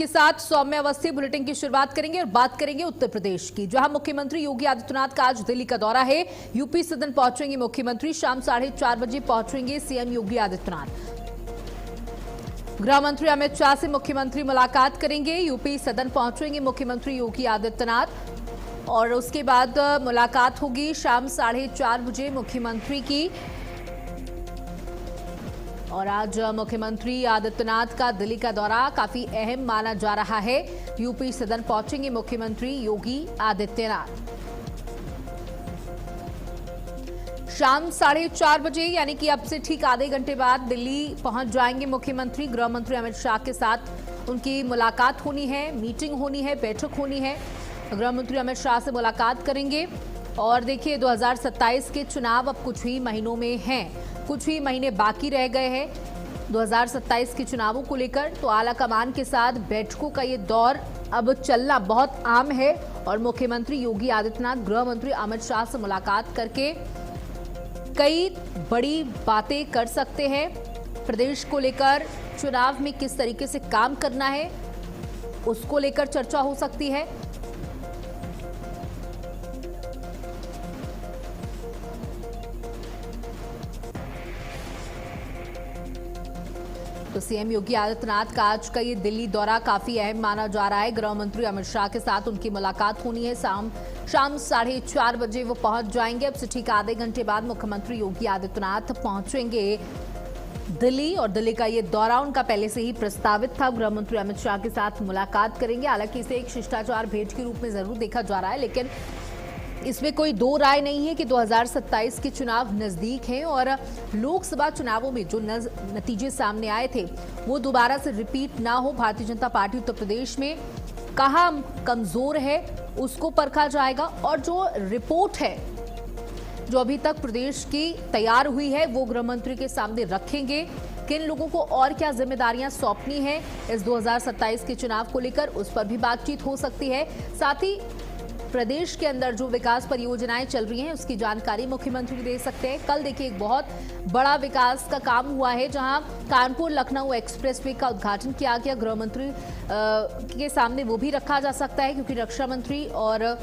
के साथ सौम्य अवस्थी बुलेटिन की शुरुआत करेंगे और बात करेंगे उत्तर प्रदेश की, जहां मुख्यमंत्री योगी आदित्यनाथ का आज दिल्ली का दौरा है। यूपी सदन पहुंचेंगे मुख्यमंत्री, शाम 4:30 बजे पहुंचेंगे सीएम योगी आदित्यनाथ। गृह मंत्री अमित शाह से मुख्यमंत्री मुलाकात करेंगे। यूपी सदन पहुंचेंगे मुख्यमंत्री योगी आदित्यनाथ और उसके बाद मुलाकात होगी शाम 4:30 बजे मुख्यमंत्री की। और आज मुख्यमंत्री आदित्यनाथ का दिल्ली का दौरा काफी अहम माना जा रहा है। यूपी सदन पहुंचेंगे मुख्यमंत्री योगी आदित्यनाथ शाम 4:30 बजे, यानी कि अब से ठीक आधे घंटे बाद दिल्ली पहुंच जाएंगे मुख्यमंत्री। गृह मंत्री अमित शाह के साथ उनकी मुलाकात होनी है, मीटिंग होनी है, बैठक होनी है। गृह मंत्री अमित शाह से मुलाकात करेंगे। और देखिए 2027 के चुनाव अब कुछ ही महीनों में हैं, कुछ ही महीने बाकी रह गए हैं 2027 के चुनावों को लेकर। तो आला कमान के साथ बैठकों का ये दौर अब चलना बहुत आम है और मुख्यमंत्री योगी आदित्यनाथ गृह मंत्री अमित शाह से मुलाकात करके कई बड़ी बातें कर सकते हैं। प्रदेश को लेकर चुनाव में किस तरीके से काम करना है उसको लेकर चर्चा हो सकती है। तो सीएम योगी आदित्यनाथ का आज का ये दिल्ली दौरा काफी अहम माना जा रहा है। गृह मंत्री अमित शाह के साथ उनकी मुलाकात होनी है। शाम 4:30 बजे वो पहुंच जाएंगे। अब से ठीक आधे घंटे बाद मुख्यमंत्री योगी आदित्यनाथ पहुंचेंगे दिल्ली और दिल्ली का ये दौरा उनका पहले से ही प्रस्तावित था। गृह मंत्री अमित शाह के साथ मुलाकात करेंगे। हालांकि इसे एक शिष्टाचार भेंट के रूप में जरूर देखा जा रहा है, लेकिन इसमें कोई दो राय नहीं है कि 2027 के चुनाव नजदीक हैं और लोकसभा चुनावों में जो नतीजे सामने आए थे वो दोबारा से रिपीट ना हो। भारतीय जनता पार्टी उत्तर प्रदेश में कहां कमजोर है उसको परखा जाएगा और जो रिपोर्ट है जो अभी तक प्रदेश की तैयार हुई है वो गृह मंत्री के सामने रखेंगे। किन लोगों को और क्या जिम्मेदारियां सौंपनी है इस 2027 के चुनाव को लेकर, उस पर भी बातचीत हो सकती है। साथ ही प्रदेश के अंदर जो विकास परियोजनाएं चल रही हैं उसकी जानकारी मुख्यमंत्री दे सकते हैं। कल देखिए एक बहुत बड़ा विकास का काम हुआ है जहां कानपुर लखनऊ एक्सप्रेसवे का उद्घाटन किया गया। गृह मंत्री के सामने वो भी रखा जा सकता है क्योंकि रक्षा मंत्री और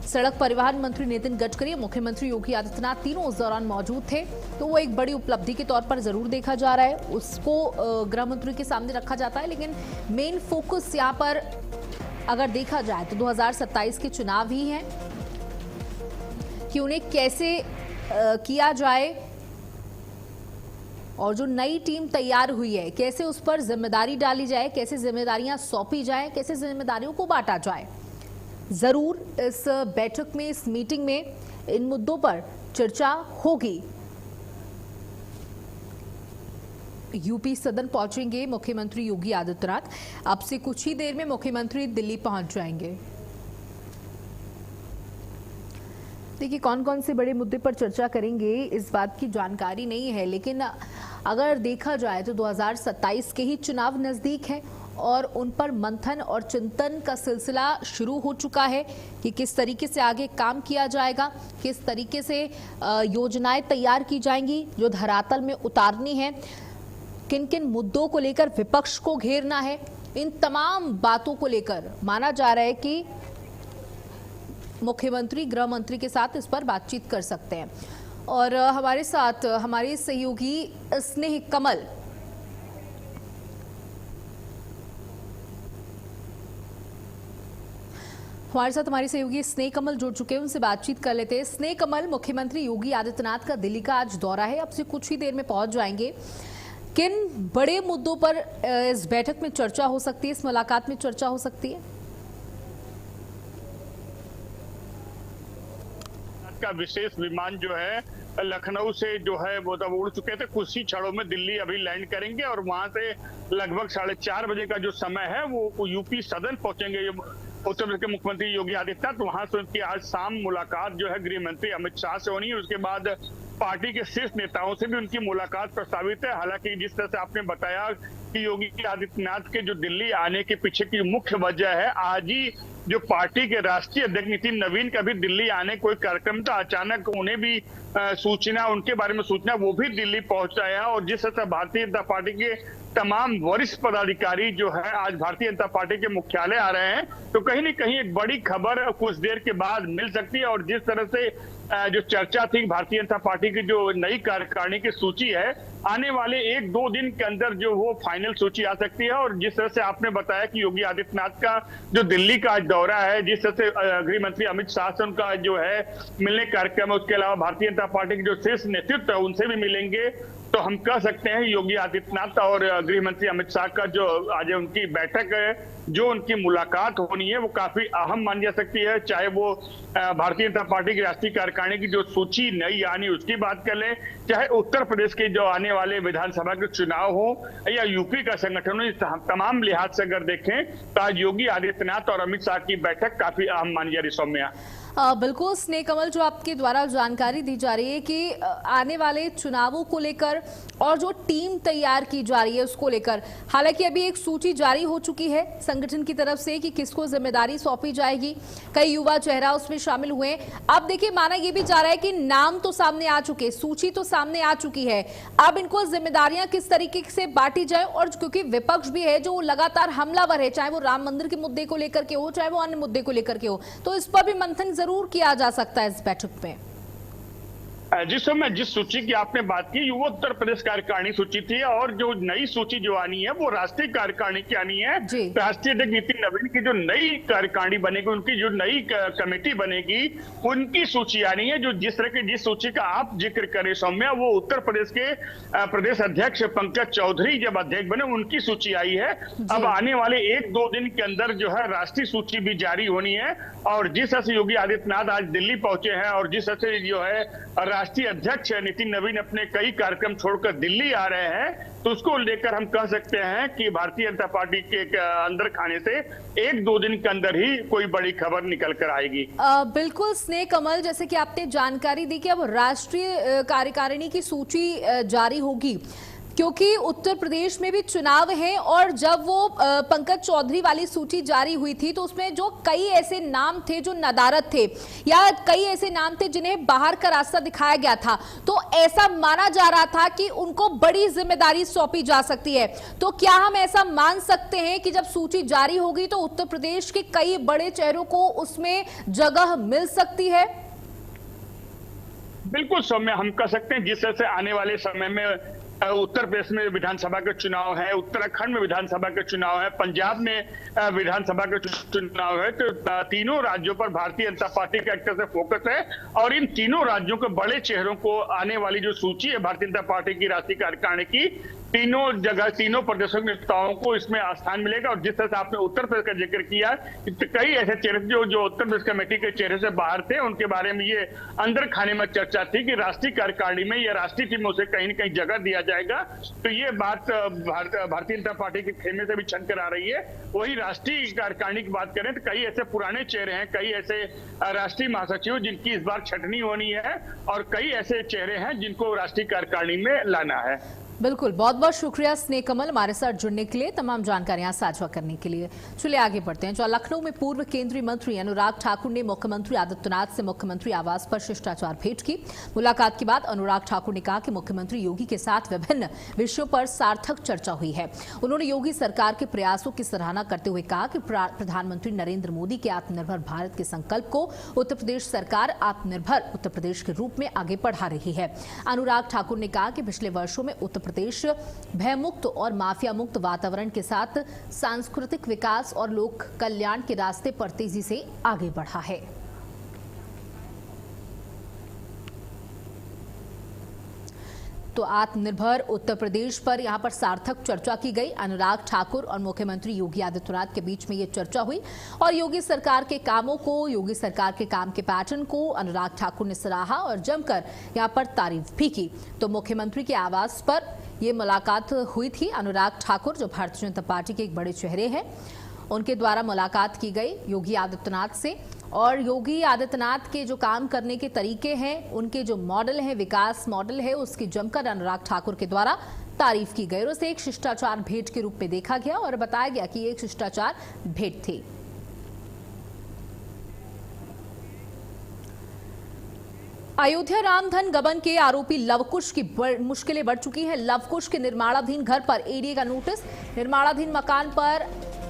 सड़क परिवहन मंत्री नितिन गडकरी, मुख्यमंत्री योगी आदित्यनाथ तीनों उस दौरान मौजूद थे। तो वो एक बड़ी उपलब्धि के तौर पर जरूर देखा जा रहा है, उसको गृह मंत्री के सामने रखा जाता है। लेकिन मेन फोकस यहाँ पर अगर देखा जाए तो 2027 के चुनाव ही हैं कि उन्हें कैसे किया जाए और जो नई टीम तैयार हुई है कैसे उस पर जिम्मेदारी डाली जाए, कैसे जिम्मेदारियां सौंपी जाए, कैसे जिम्मेदारियों को बांटा जाए। जरूर इस बैठक में, इस मीटिंग में इन मुद्दों पर चर्चा होगी। यूपी सदन पहुंचेंगे मुख्यमंत्री योगी आदित्यनाथ। अब से कुछ ही देर में मुख्यमंत्री दिल्ली पहुंच जाएंगे। देखिए कौन कौन से बड़े मुद्दे पर चर्चा करेंगे इस बात की जानकारी नहीं है, लेकिन अगर देखा जाए तो 2027 के ही चुनाव नजदीक हैं और उन पर मंथन और चिंतन का सिलसिला शुरू हो चुका है कि किस तरीके से आगे काम किया जाएगा, किस तरीके से योजनाएं तैयार की जाएंगी जो धरातल में उतारनी है, किन किन मुद्दों को लेकर विपक्ष को घेरना है। इन तमाम बातों को लेकर माना जा रहा है कि मुख्यमंत्री गृह मंत्री के साथ इस पर बातचीत कर सकते हैं। और हमारे साथ हमारे सहयोगी स्नेह कमल हमारी सहयोगी स्नेह कमल जुड़ चुके हैं, उनसे बातचीत कर लेते हैं। स्नेह कमल, मुख्यमंत्री योगी आदित्यनाथ का दिल्ली का आज दौरा है, अब से कुछ ही देर में पहुंच जाएंगे। किन बड़े मुद्दों पर इस बैठक में चर्चा हो सकती है, इस मुलाकात में चर्चा हो सकती है? का विशेष विमान जो है लखनऊ से जो है वो तब उड़ चुके थे, कुछ ही क्षणों में दिल्ली अभी लैंड करेंगे और वहां से लगभग 4:30 बजे का जो समय है वो यूपी सदन पहुंचेंगे उत्तर प्रदेश के मुख्यमंत्री योगी आदित्यनाथ। वहां से उनकी आज शाम मुलाकात जो है गृह मंत्री अमित शाह से होनी है। उसके बाद पार्टी के शीर्ष नेताओं से भी उनकी मुलाकात प्रस्तावित है। हालांकि जिस तरह से आपने बताया कि योगी आदित्यनाथ के जो दिल्ली आने के पीछे की मुख्य वजह है, आज ही जो पार्टी के राष्ट्रीय अध्यक्ष नितिन नवीन का भी दिल्ली आने कोई कार्यक्रम था, अचानक उन्हें भी सूचना, उनके बारे में सूचना, वो भी दिल्ली पहुंचा है। और जिस तरह भारतीय जनता पार्टी के तमाम वरिष्ठ पदाधिकारी जो है आज भारतीय जनता पार्टी के मुख्यालय आ रहे हैं, तो कहीं न कहीं एक बड़ी खबर कुछ देर के बाद मिल सकती है। और जिस तरह से जो चर्चा थी भारतीय जनता पार्टी की जो नई कार्यकारिणी की सूची है, आने वाले 1-2 दिन के अंदर जो वो फाइनल सूची आ सकती है। और जिस तरह से आपने बताया कि योगी आदित्यनाथ का जो दिल्ली का आज दौरा है, जिस तरह से गृह मंत्री अमित शाह से उनका जो है मिलने कार्यक्रम है, उसके अलावा भारतीय जनता पार्टी के जो शीर्ष नेतृत्व है उनसे भी मिलेंगे, तो हम कह सकते हैं योगी आदित्यनाथ और गृह मंत्री अमित शाह का जो आज उनकी बैठक है, जो उनकी मुलाकात होनी है, वो काफी अहम मानी जा सकती है। चाहे वो भारतीय जनता पार्टी की राष्ट्रीय कार्यकारिणी की जो सूची नई आनी उसकी बात कर लें, चाहे उत्तर प्रदेश के जो आने वाले विधानसभा के चुनाव हो या यूपी का संगठन हो, तमाम लिहाज से अगर देखें तो आज योगी आदित्यनाथ और अमित शाह की बैठक काफी अहम मानी जा रही। सौम्या, बिल्कुल स्नेह कमल, जो आपके द्वारा जानकारी दी जा रही है कि आने वाले चुनावों को लेकर और जो टीम तैयार की जा रही है उसको लेकर, हालांकि अभी एक सूची जारी हो चुकी है संगठन की तरफ से कि किसको जिम्मेदारी सौंपी जाएगी, कई युवा चेहरा उसमें शामिल हुए हैं। अब देखिए, माना यह भी जा रहा है कि नाम तो सामने आ चुके, सूची तो सामने आ चुकी है, अब इनको जिम्मेदारियां किस तरीके से बांटी जाए। और क्योंकि विपक्ष भी है जो लगातार हमलावर है, चाहे वो राम मंदिर के मुद्दे को लेकर के हो, चाहे वो अन्य मुद्दे को लेकर के हो, तो इस पर भी मंथन जरूर किया जा सकता है इस बैठक में। जिस समय जिस सूची की आपने बात की, वो उत्तर प्रदेश कार्यकारिणी सूची थी, और जो नई सूची जो आनी है वो राष्ट्रीय कार्यकारिणी की आनी है। राष्ट्रीय अध्यक्ष नितिन नवीन की जो नई कार्यकारिणी बनेगी, उनकी जो नई कमेटी बनेगी, उनकी सूची आनी है। जो जिस तरह की जिस सूची का आप जिक्र करें सौम्या, वो उत्तर प्रदेश के प्रदेश अध्यक्ष पंकज चौधरी जब अध्यक्ष बने उनकी सूची आई है। अब आने वाले 1-2 दिन के अंदर जो है राष्ट्रीय सूची भी जारी होनी है। और जिस तरह से योगी आदित्यनाथ आज दिल्ली पहुंचे हैं और जिस तरह से जो है राष्ट्रीय अध्यक्ष नितिन नवीन अपने कई कार्यक्रम छोड़कर दिल्ली आ रहे हैं, तो उसको लेकर हम कह सकते हैं कि भारतीय जनता पार्टी के अंदर खाने से 1-2 दिन के अंदर ही कोई बड़ी खबर निकल कर आएगी। बिल्कुल स्नेह कमल, जैसे कि आपने जानकारी दी कि अब राष्ट्रीय कार्यकारिणी की सूची जारी होगी, क्योंकि उत्तर प्रदेश में भी चुनाव है। और जब वो पंकज चौधरी वाली सूची जारी हुई थी तो उसमें जो कई ऐसे नाम थे जो नदारद थे, या कई ऐसे नाम थे जिन्हें बाहर का रास्ता दिखाया गया था, तो ऐसा माना जा रहा था कि उनको बड़ी जिम्मेदारी सौंपी जा सकती है। तो क्या हम ऐसा मान सकते हैं कि जब सूची जारी होगी तो उत्तर प्रदेश के कई बड़े चेहरों को उसमें जगह मिल सकती है? बिल्कुल सौम्या, हम कह सकते हैं जिस तरह से आने वाले समय में उत्तर प्रदेश में विधानसभा के चुनाव है, उत्तराखंड में विधानसभा के चुनाव है, पंजाब में विधानसभा के चुनाव है, तो तीनों राज्यों पर भारतीय जनता पार्टी का एक तरह से फोकस है। और इन तीनों राज्यों के बड़े चेहरों को आने वाली जो सूची है भारतीय जनता पार्टी की राष्ट्रीय कार्यकारिणी की, तीनों जगह तीनों प्रदेशों के नेताओं को इसमें स्थान मिलेगा। और जिस तरह से आपने उत्तर प्रदेश का जिक्र किया, कई ऐसे चेहरे जो उत्तर प्रदेश कमेटी के चेहरे से बाहर थे, उनके बारे में ये अंदर खाने में चर्चा थी कि राष्ट्रीय कार्यकारिणी में या राष्ट्रीय टीमों से कहीं न कहीं जगह दिया जाएगा। तो ये बात भारतीय जनता पार्टी के खेमे से भी छन कर आ रही है। वही राष्ट्रीय कार्यकारिणी की बात करें तो कई ऐसे पुराने चेहरे हैं, कई ऐसे राष्ट्रीय महासचिव जिनकी इस बार छटनी होनी है, और कई ऐसे चेहरे हैं जिनको राष्ट्रीय कार्यकारिणी में लाना है। बिल्कुल, बहुत बहुत शुक्रिया स्नेह कमल हमारे साथ जुड़ने के लिए, तमाम जानकारियां साझा करने के लिए। चलिए आगे बढ़ते हैं। जो लखनऊ में पूर्व केंद्रीय मंत्री अनुराग ठाकुर ने मुख्यमंत्री आदित्यनाथ से मुख्यमंत्री आवास पर शिष्टाचार भेंट की। मुलाकात के बाद अनुराग ठाकुर ने कहा कि मुख्यमंत्री योगी के साथ विभिन्न विषयों पर सार्थक चर्चा हुई है। उन्होंने योगी सरकार के प्रयासों की सराहना करते हुए कहा कि प्रधानमंत्री नरेंद्र मोदी के आत्मनिर्भर भारत के संकल्प को उत्तर प्रदेश सरकार आत्मनिर्भर उत्तर प्रदेश के रूप में आगे बढ़ा रही है। अनुराग ठाकुर ने कहा कि पिछले वर्षों में उत्तर प्रदेश भयमुक्त और माफिया मुक्त वातावरण के साथ सांस्कृतिक विकास और लोक कल्याण के रास्ते पर तेजी से आगे बढ़ा है। तो आत्मनिर्भर उत्तर प्रदेश पर यहां पर सार्थक चर्चा की गई। अनुराग ठाकुर और मुख्यमंत्री योगी आदित्यनाथ के बीच में ये चर्चा हुई और योगी सरकार के कामों को, योगी सरकार के काम के पैटर्न को अनुराग ठाकुर ने सराहा और जमकर यहां पर तारीफ भी की। तो मुख्यमंत्री के आवास पर ये मुलाकात हुई थी। अनुराग ठाकुर जो भारतीय जनता पार्टी के एक बड़े चेहरे हैं, उनके द्वारा मुलाकात की गई योगी आदित्यनाथ से। और योगी आदित्यनाथ के जो काम करने के तरीके हैं, उनके जो मॉडल है, विकास मॉडल है, उसकी जमकर अनुराग ठाकुर के द्वारा तारीफ की गई और उसे एक शिष्टाचार भेंट के रूप में देखा गया और बताया गया कि एक शिष्टाचार भेंट थी। अयोध्या रामधन गबन के आरोपी लवकुश की मुश्किलें बढ़ चुकी हैं। लवकुश के निर्माणाधीन घर पर ईडी का नोटिस, निर्माणाधीन मकान पर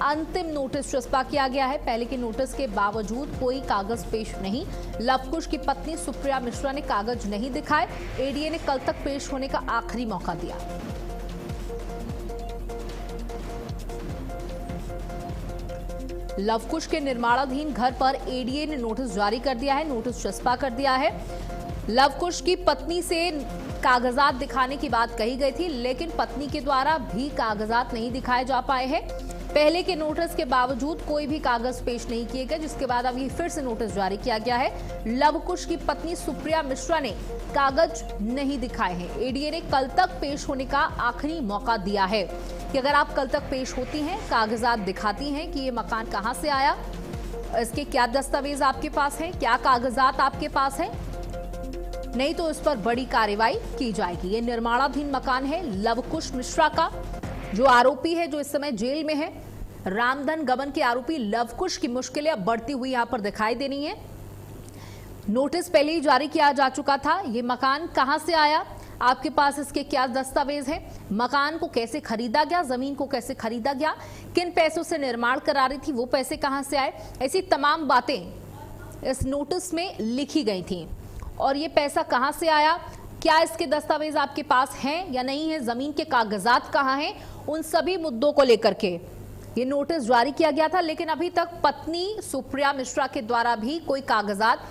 अंतिम नोटिस चस्पा किया गया है। पहले के नोटिस के बावजूद कोई कागज पेश नहीं। लवकुश की पत्नी सुप्रिया मिश्रा ने कागज नहीं दिखाए। एडीए ने कल तक पेश होने का आखिरी मौका दिया। लवकुश के निर्माणाधीन घर पर एडीए ने नोटिस जारी कर दिया है, नोटिस चस्पा कर दिया है। लवकुश की पत्नी से कागजात दिखाने की बात कही गई थी, लेकिन पत्नी के द्वारा भी कागजात नहीं दिखाए जा पाए हैं। पहले के नोटिस के बावजूद कोई भी कागज पेश नहीं किए गए, जिसके बाद अब ये फिर से नोटिस जारी किया गया है। लवकुश की पत्नी सुप्रिया मिश्रा ने कागज नहीं दिखाए हैं। एडीए ने कल तक पेश होने का आखिरी मौका दिया है कि अगर आप कल तक पेश होती हैं, कागजात दिखाती हैं कि ये मकान कहां से आया, इसके क्या दस्तावेज आपके पास हैं, क्या कागजात आपके पास हैं, नहीं तो इस पर बड़ी कार्रवाई की जाएगी। ये निर्माणाधीन मकान है लवकुश मिश्रा का, जो आरोपी है, जो इस समय जेल में है। रामधन गबन के आरोपी लवकुश की मुश्किलें अब बढ़ती हुई यहां पर दिखाई देनी है। नोटिस पहले ही जारी किया जा चुका था। ये मकान कहां से आया, आपके पास इसके क्या दस्तावेज हैं, मकान को कैसे खरीदा गया, जमीन को कैसे खरीदा गया, किन पैसों से निर्माण करा रही थी, वो पैसे कहां से आए, ऐसी तमाम बातें इस नोटिस में लिखी गई थी। और ये पैसा कहां से आया, क्या इसके दस्तावेज आपके पास हैं या नहीं है, जमीन के कागजात कहां हैं, उन सभी मुद्दों को लेकर के ये नोटिस जारी किया गया था। लेकिन अभी तक पत्नी सुप्रिया मिश्रा के द्वारा भी कोई कागजात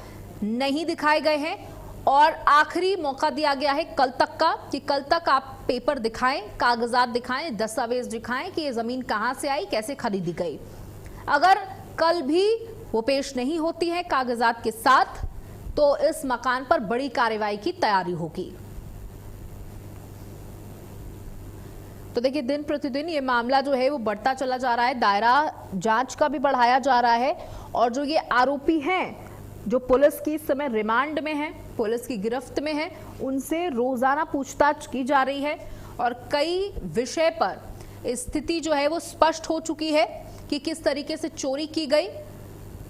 नहीं दिखाए गए हैं और आखिरी मौका दिया गया है कल तक का, कि कल तक आप पेपर दिखाएं, कागजात दिखाएं, दस्तावेज दिखाएं कि ये जमीन कहां से आई, कैसे खरीदी गई। अगर कल भी वो पेश नहीं होती है कागजात के साथ, तो इस मकान पर बड़ी कार्रवाई की तैयारी होगी। तो देखिए, दिन प्रतिदिन ये मामला जो है वो बढ़ता चला जा रहा है, दायरा जांच का भी बढ़ाया जा रहा है। और जो ये आरोपी हैं, जो पुलिस की इस समय रिमांड में है, पुलिस की गिरफ्त में है, उनसे रोजाना पूछताछ की जा रही है और कई विषय पर स्थिति जो है वो स्पष्ट हो चुकी है कि किस तरीके से चोरी की गई।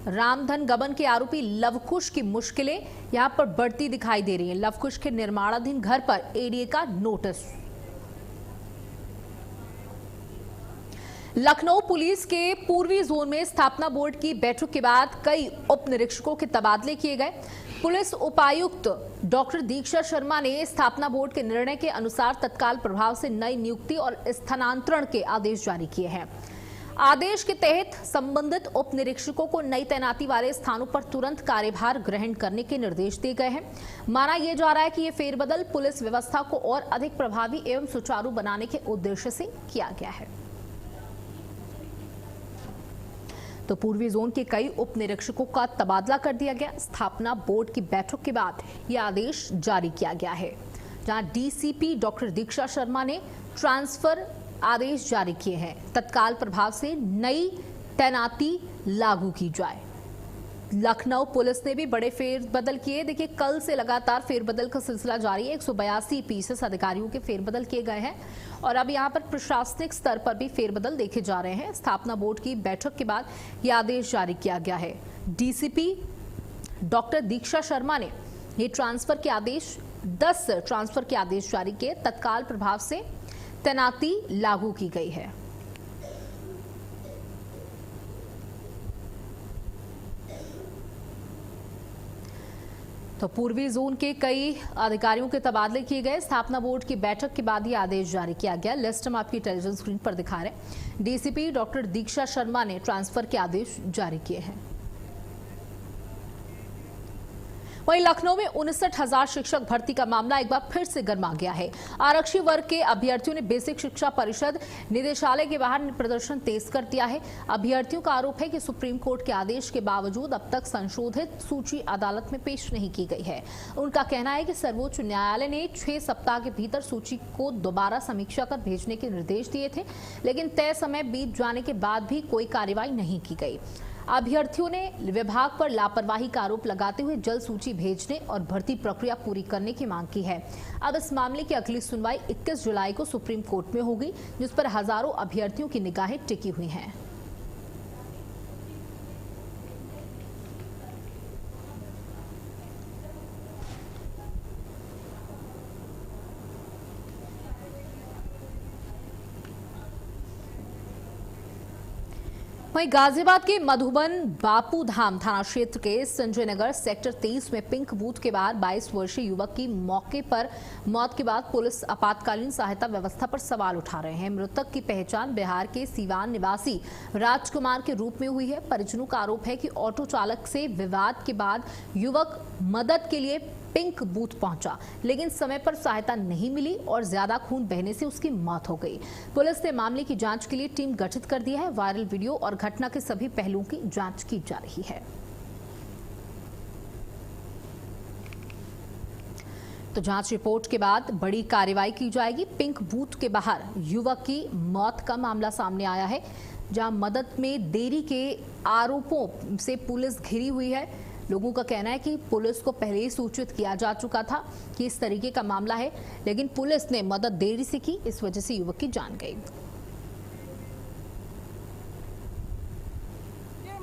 रामधन गबन के आरोपी लवकुश की मुश्किलें यहां पर बढ़ती दिखाई दे रही हैं। लवकुश के निर्माणाधीन घर पर एडीए का नोटिस। लखनऊ पुलिस के पूर्वी जोन में स्थापना बोर्ड की बैठक के बाद कई उप निरीक्षकों के तबादले किए गए। पुलिस उपायुक्त डॉक्टर दीक्षा शर्मा ने स्थापना बोर्ड के निर्णय के अनुसार तत्काल प्रभाव से नई नियुक्ति और स्थानांतरण के आदेश जारी किए हैं। आदेश के तहत संबंधित उप निरीक्षकों को नई तैनाती वाले स्थानों पर तुरंत कार्यभार ग्रहण करने के निर्देश दिए गए हैं। माना यह जा रहा है कि यह फेरबदल पुलिस व्यवस्था को और अधिक प्रभावी एवं सुचारू बनाने के उद्देश्य से किया गया है। तो पूर्वी जोन के कई उप निरीक्षकों का तबादला कर दिया गया। स्थापना बोर्ड की बैठक के बाद यह आदेश जारी किया गया है, जहां डीसीपी डॉक्टर दीक्षा शर्मा ने ट्रांसफर आदेश जारी किए हैं। तत्काल प्रभाव से नई तैनाती लागू की जाए। लखनऊ पुलिस ने भी बड़े फेरबदल किए। देखिए, कल से लगातार फेरबदल का सिलसिला जारी है। 182 पीसीएस अधिकारियों के फेरबदल किए गए हैं और अब यहां पर प्रशासनिक स्तर पर भी फेरबदल देखे जा रहे हैं। स्थापना बोर्ड की बैठक के बाद यह आदेश जारी किया गया है। डीसीपी डॉक्टर दीक्षा शर्मा ने ये ट्रांसफर के आदेश 10 ट्रांसफर के आदेश जारी किए। तत्काल प्रभाव से तैनाती लागू की गई है। तो पूर्वी जोन के कई अधिकारियों के तबादले किए गए। स्थापना बोर्ड की बैठक के बाद ये आदेश जारी किया गया। लिस्ट हम आपकी टेलीविजन स्क्रीन पर दिखा रहे हैं। डीसीपी डॉक्टर दीक्षा शर्मा ने ट्रांसफर के आदेश जारी किए हैं। वहीं लखनऊ में 59,000 शिक्षक भर्ती का मामला एक बार फिर से गर्मा गया है। आरक्षी वर्ग के अभ्यर्थियों ने बेसिक शिक्षा परिषद निदेशालय के बाहर प्रदर्शन तेज कर दिया है। अभ्यर्थियों का आरोप है कि सुप्रीम कोर्ट के आदेश के बावजूद अब तक संशोधित सूची अदालत में पेश नहीं की गई है। उनका कहना है कि सर्वोच्च न्यायालय ने 6 सप्ताह के भीतर सूची को दोबारा समीक्षा कर भेजने के निर्देश दिए थे, लेकिन तय समय बीत जाने के बाद भी कोई कार्रवाई नहीं की गई। अभ्यर्थियों ने विभाग पर लापरवाही का आरोप लगाते हुए जल्द सूची भेजने और भर्ती प्रक्रिया पूरी करने की मांग की है। अब इस मामले की अगली सुनवाई 21 जुलाई को सुप्रीम कोर्ट में होगी, जिस पर हजारों अभ्यर्थियों की निगाहें टिकी हुई हैं। वहीं गाजियाबाद के मधुबन बापूधाम थाना क्षेत्र के संजय नगर सेक्टर 23 में पिंक बूथ के बाहर 22 वर्षीय युवक की मौके पर मौत के बाद पुलिस आपातकालीन सहायता व्यवस्था पर सवाल उठा रहे हैं। मृतक की पहचान बिहार के सीवान निवासी राजकुमार के रूप में हुई है। परिजनों का आरोप है कि ऑटो चालक से विवाद के बाद युवक मदद के लिए पिंक बूथ पहुंचा, लेकिन समय पर सहायता नहीं मिली और ज्यादा खून बहने से उसकी मौत हो गई। पुलिस ने मामले की जांच के लिए टीम गठित कर दी है। वायरल वीडियो और घटना के सभी पहलुओं की जांच की जा रही है। तो जांच रिपोर्ट के बाद बड़ी कार्रवाई की जाएगी। पिंक बूथ के बाहर युवक की मौत का मामला सामने आया है, जहां मदद में देरी के आरोपों से पुलिस घिरी हुई है। लोगों का कहना है कि पुलिस को पहले ही सूचित किया जा चुका था कि इस तरीके का मामला है, लेकिन पुलिस ने मदद देरी से की, इस वजह से युवक की जान गई।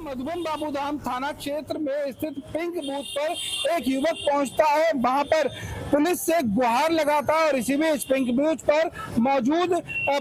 मधुबन बापूधाम थाना क्षेत्र में स्थित पिंक बूथ पर एक युवक पहुंचता है। वहां पर पुलिस से गुहार लगाता है और इसी बीच पिंक बूथ पर मौजूद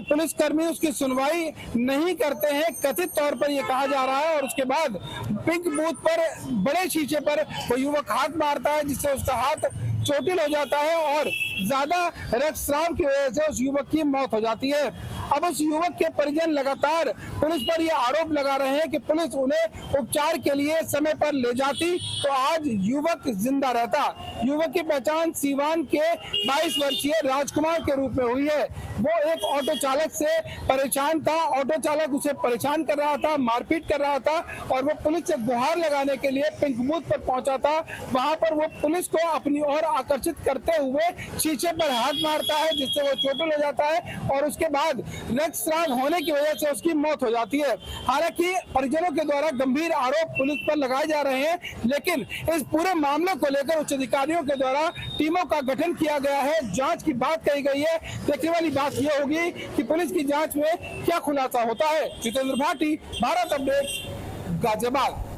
पुलिसकर्मी उसकी सुनवाई नहीं करते हैं, कथित तौर पर यह कहा जा रहा है। और उसके बाद पिंक बूथ पर बड़े शीशे पर वो युवक हाथ मारता है, जिससे उसका हाथ चोटिल हो जाता है और ज्यादा रक्तस्राव की वजह से उस युवक की मौत हो जाती है। अब उस युवक के परिजन लगातार पुलिस पर यह आरोप लगा रहे हैं कि पुलिस उन्हें उपचार के लिए समय पर ले जाती तो आज युवक जिंदा रहता। युवक की पहचान सीवान के 22 वर्षीय राजकुमार के रूप में हुई है। वो एक ऑटो चालक से परेशान था, ऑटो चालक उसे परेशान कर रहा था, मारपीट कर रहा था और वो पुलिस से गुहार लगाने के लिए पिंक बूथ पर पहुंचा था। वहां पर वो पुलिस को अपनी ओर आकर्षित करते हुए शीशे पर हाथ मारता है, जिससे वो चोटिल हो जाता है और उसके बाद रक्तस्राव होने की वजह से उसकी मौत हो जाती है। हालांकि परिजनों के द्वारा गंभीर आरोप पुलिस पर लगाए जा रहे हैं, लेकिन इस पूरे मामले को लेकर उच्च अधिकारियों के द्वारा टीमों का गठन किया गया है। जांच की बात कही गई है। देखने वाली बात यह होगी कि पुलिस की जांच में क्या खुलासा होता है। जितेंद्र भाटी, भारत अपडेट, गाजियाबाद।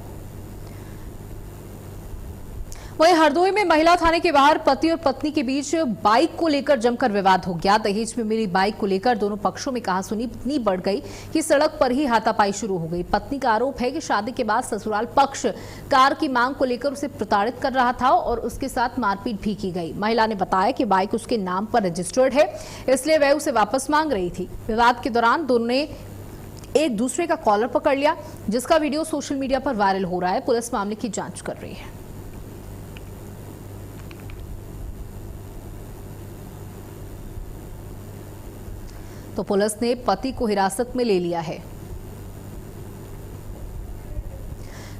वहीं हरदोई में महिला थाने के बाहर पति और पत्नी के बीच बाइक को लेकर जमकर विवाद हो गया। दहेज में मिली बाइक को लेकर दोनों पक्षों में कहासुनी इतनी बढ़ गई कि सड़क पर ही हाथापाई शुरू हो गई। पत्नी का आरोप है कि शादी के बाद ससुराल पक्ष कार की मांग को लेकर उसे प्रताड़ित कर रहा था और उसके साथ मारपीट भी की गई। महिला ने बताया कि बाइक उसके नाम पर रजिस्टर्ड है, इसलिए वह उसे वापस मांग रही थी। विवाद के दौरान दोनों ने एक दूसरे का कॉलर पकड़ लिया, जिसका वीडियो सोशल मीडिया पर वायरल हो रहा है। पुलिस मामले की जांच कर रही है। तो पुलिस ने पति को हिरासत में ले लिया है।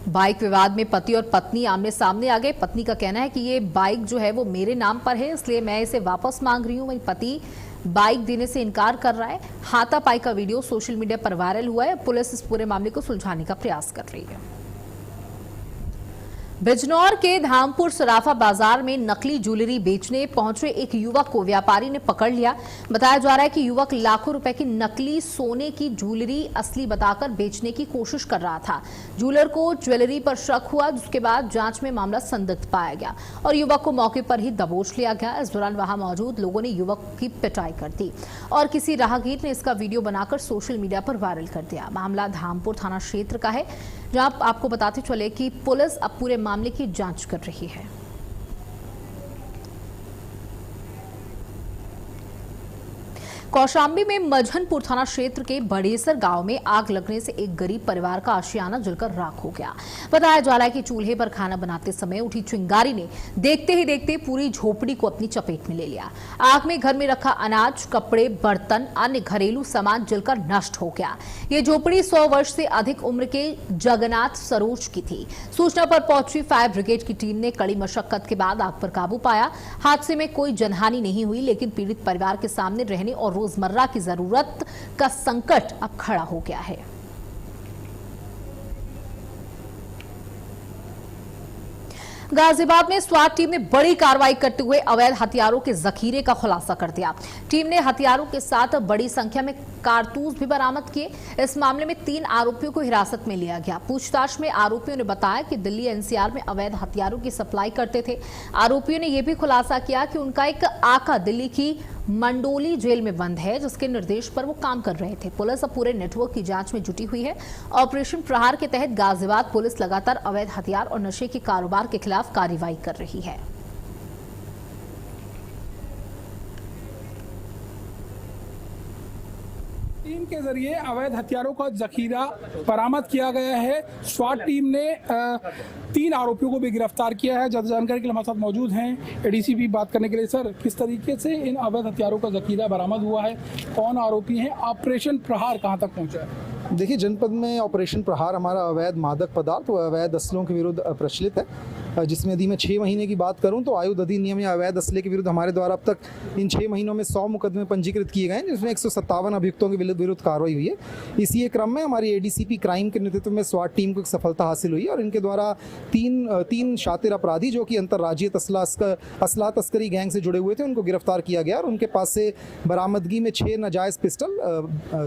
बाइक विवाद में पति और पत्नी आमने सामने आ गए। पत्नी का कहना है कि ये बाइक जो है वो मेरे नाम पर है, इसलिए मैं इसे वापस मांग रही हूं। वहीं पति बाइक देने से इनकार कर रहा है। हाथापाई का वीडियो सोशल मीडिया पर वायरल हुआ है। पुलिस इस पूरे मामले को सुलझाने का प्रयास कर रही है। बिजनौर के धामपुर सराफा बाजार में नकली ज्वेलरी बेचने पहुंचे एक युवक को व्यापारी ने पकड़ लिया। बताया जा रहा है कि युवक लाखों रुपए की नकली सोने की ज्वेलरी असली बताकर बेचने की कोशिश कर रहा था। ज्वेलर को ज्वेलरी पर शक हुआ, जिसके बाद जांच में मामला संदिग्ध पाया गया और युवक को मौके पर ही दबोच लिया गया। इस दौरान वहां मौजूद लोगों ने युवक की पिटाई कर दी और किसी राहगीर ने इसका वीडियो बनाकर सोशल मीडिया पर वायरल कर दिया। मामला धामपुर थाना क्षेत्र का है, जहां आपको बताते चले कि पुलिस अब पूरे मामले की जांच कर रही है। कौशाम्बी में मझनपुर थाना क्षेत्र के बड़ेसर गांव में आग लगने से एक गरीब परिवार का आशियाना जलकर राख हो गया। बताया जा रहा है कि चूल्हे पर खाना बनाते समय उठी चिंगारी ने देखते ही देखते पूरी झोपड़ी को अपनी चपेट में ले लिया। आग में घर में रखा अनाज, कपड़े, बर्तन, अन्य घरेलू सामान जलकर नष्ट हो गया। ये झोपड़ी 100 वर्ष से अधिक उम्र के जगन्नाथ सरोज की थी। सूचना पर पहुंची फायर ब्रिगेड की टीम ने कड़ी मशक्कत के बाद आग पर काबू पाया। हादसे में कोई जनहानि नहीं हुई, लेकिन पीड़ित परिवार के सामने रहने और रोजमर्रा की जरूरत का संकट अब खड़ा हो गया है। गाजियाबाद में स्वाट टीम ने बड़ी कार्रवाई करते हुए अवैध हथियारों के जखीरे का खुलासा कर दिया। टीम ने हथियारों के साथ बड़ी संख्या में कारतूस भी बरामद किए। इस मामले में 3 आरोपियों को हिरासत में लिया गया। पूछताछ में आरोपियों ने बताया कि दिल्ली एनसीआर में अवैध हथियारों की सप्लाई करते थे। आरोपियों ने यह भी खुलासा किया कि उनका एक आका दिल्ली की मंडोली जेल में बंद है, जिसके निर्देश पर वो काम कर रहे थे। पुलिस अब पूरे नेटवर्क की जांच में जुटी हुई है। ऑपरेशन प्रहार के तहत गाजियाबाद पुलिस लगातार अवैध हथियार और नशे के कारोबार के खिलाफ कार्रवाई कर रही है। टीम के जरिए अवैध हथियारों का जखीरा बरामद किया गया है। स्वाट टीम ने 3 आरोपियों को भी गिरफ्तार किया है। ज्यादा जानकारी के लिए हमारे साथ मौजूद हैं एडीसीपी बात करने के लिए। सर, किस तरीके से इन अवैध हथियारों का जखीरा बरामद हुआ है, कौन आरोपी हैं, ऑपरेशन प्रहार कहां तक पहुंचा है? देखिए, जनपद में ऑपरेशन प्रहार हमारा अवैध मादक पदार्थ व अवैध असलों के विरुद्ध प्रचलित है, जिसमें यदि मैं 6 महीने की बात करूं तो आयुध अधिनियम या अवैध असले के विरुद्ध हमारे द्वारा अब तक इन 6 महीनों में 100 मुकदमे पंजीकृत किए गए हैं, जिसमें 157 अभियुक्तों के विरुद्ध कार्रवाई हुई है। इसी क्रम में हमारी एडीसीपी क्राइम के नेतृत्व में स्वाट टीम को एक सफलता हासिल हुई और इनके द्वारा तीन शातिर अपराधी जो कि अंतर्राज्यीय असला तस्करी गैंग से जुड़े हुए थे, उनको गिरफ्तार किया गया और उनके पास से बरामदगी में 6 नाजायज़ पिस्टल,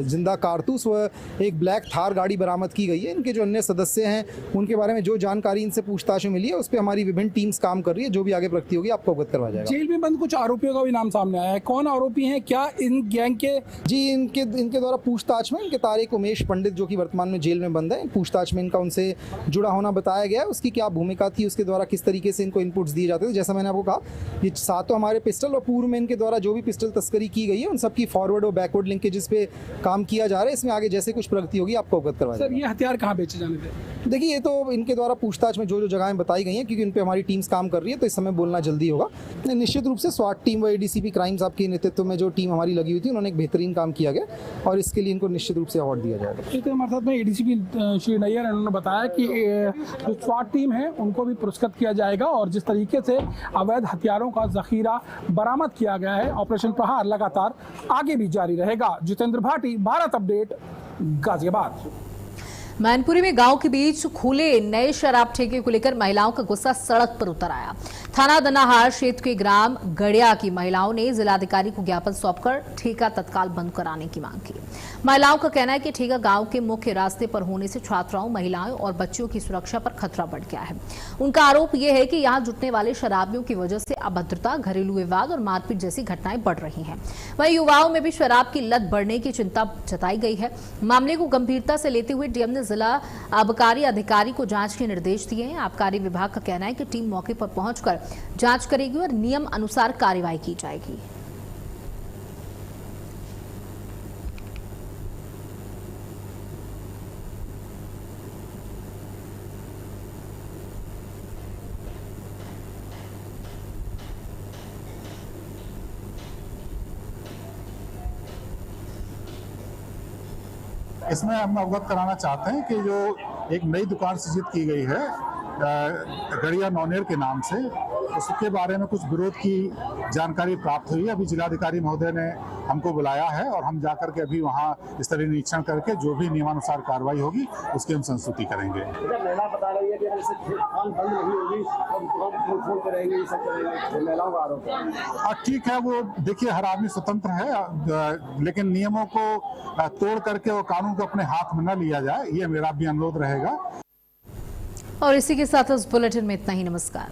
जिंदा कारतूस व एक ब्लैक थार गाड़ी बरामद की गई है। इनके जो अन्य सदस्य हैं उनके बारे में जो जानकारी इनसे पूछताछ में मिली है उस पर हमारी विभिन्न टीम्स काम कर रही है। जो भी आगे प्रगति होगी आपको अवगत करवाया जाएगा। जेल में बंद कुछ आरोपियों का भी नाम सामने आया है, कौन आरोपी हैं, क्या इन गैंग के? जी, इनके द्वारा पूछताछ में इनके तारिक उमेश पंडित जो कि वर्तमान में जेल में बंद है, पूछताछ में इनका उनसे जुड़ा होना बताया गया है। उसकी क्या भूमिका थी, उसके द्वारा किस तरीके से इनको इनपुट्स दिए जाते थे। जैसा मैंने आपको कहा, ये 7 हमारे पिस्टल और पूर्व में इनके द्वारा जो भी पिस्टल तस्करी की गई है उन सबकी फॉरवर्ड और बैकवर्ड लिंकेजेस पे काम किया जा रहा है। इसमें आगे जैसे कुछ प्रगति होगी आपको अवगत करवाया जाएगा। सर, ये हथियार कहाँ बेचे जाने थे? देखिए, ये तो इनके द्वारा पूछताछ में जो जगहें बताई गई हैं, क्योंकि इन पे हमारी टीम्स काम कर रही है तो इस समय बोलना जल्दी होगा। निश्चित रूप से स्वाट टीम व एडीसीपी क्राइम साहब के नेतृत्व में जो टीम हमारी लगी हुई थी, उन्होंने एक बेहतरीन काम किया गया और इसके लिए इनको निश्चित रूप से अवार्ड दिया जाएगा। तो हमारे साथ में एडीसीपी श्री नैयर, उन्होंने बताया कि जो स्वाट टीम है उनको भी पुरस्कृत किया जाएगा और जिस तरीके से अवैध हथियारों का जखीरा बरामद किया गया है, ऑपरेशन प्रहार लगातार आगे भी जारी रहेगा। जितेंद्र भाटी, भारत अपडेट, गाजियाबाद। मैनपुरी में गांव के बीच खुले नए शराब ठेके को लेकर महिलाओं का गुस्सा सड़क पर उतर आया। थाना दनाहार क्षेत्र के ग्राम गड़िया की महिलाओं ने जिलाधिकारी को ज्ञापन सौंपकर ठेका तत्काल बंद कराने की मांग की। महिलाओं का कहना है कि ठेका गांव के मुख्य रास्ते पर होने से छात्राओं, महिलाओं और बच्चियों की सुरक्षा पर खतरा बढ़ गया है। उनका आरोप यह है कि यहां जुटने वाले शराबियों की वजह से अभद्रता, घरेलू विवाद और मारपीट जैसी घटनाएं बढ़ रही हैं। वहीं युवाओं में भी शराब की लत बढ़ने की चिंता जताई गई है। मामले को गंभीरता से लेते हुए डीएम ने जिला आबकारी अधिकारी को जांच के निर्देश दिए हैं। आबकारी विभाग का कहना है कि टीम मौके पर पहुंचकर जांच करेगी और नियम अनुसार कार्रवाई की जाएगी। इसमें हम अवगत कराना चाहते हैं कि जो एक नई दुकान सृजित की गई है गड़िया नौनेर के नाम से, उसके बारे में कुछ विरोध की जानकारी प्राप्त हुई है। अभी जिलाधिकारी महोदय ने हमको बुलाया है और हम जाकर के अभी वहाँ स्तरीय निरीक्षण करके जो भी नियमानुसार कार्रवाई होगी उसकी हम संस्तुति करेंगे। महिला बता रही है कि दुकान बंद नहीं होगी, फोन करेंगे, ये सब करेंगे, महिलाओं का आरोप है। ठीक है, वो देखिए हर आदमी स्वतंत्र है, लेकिन नियमों को तोड़ करके वो कानून को अपने हाथ में न लिया जाए, ये मेरा भी अनुरोध रहेगा। और इसी के साथ इस बुलेटिन में इतना ही। नमस्कार।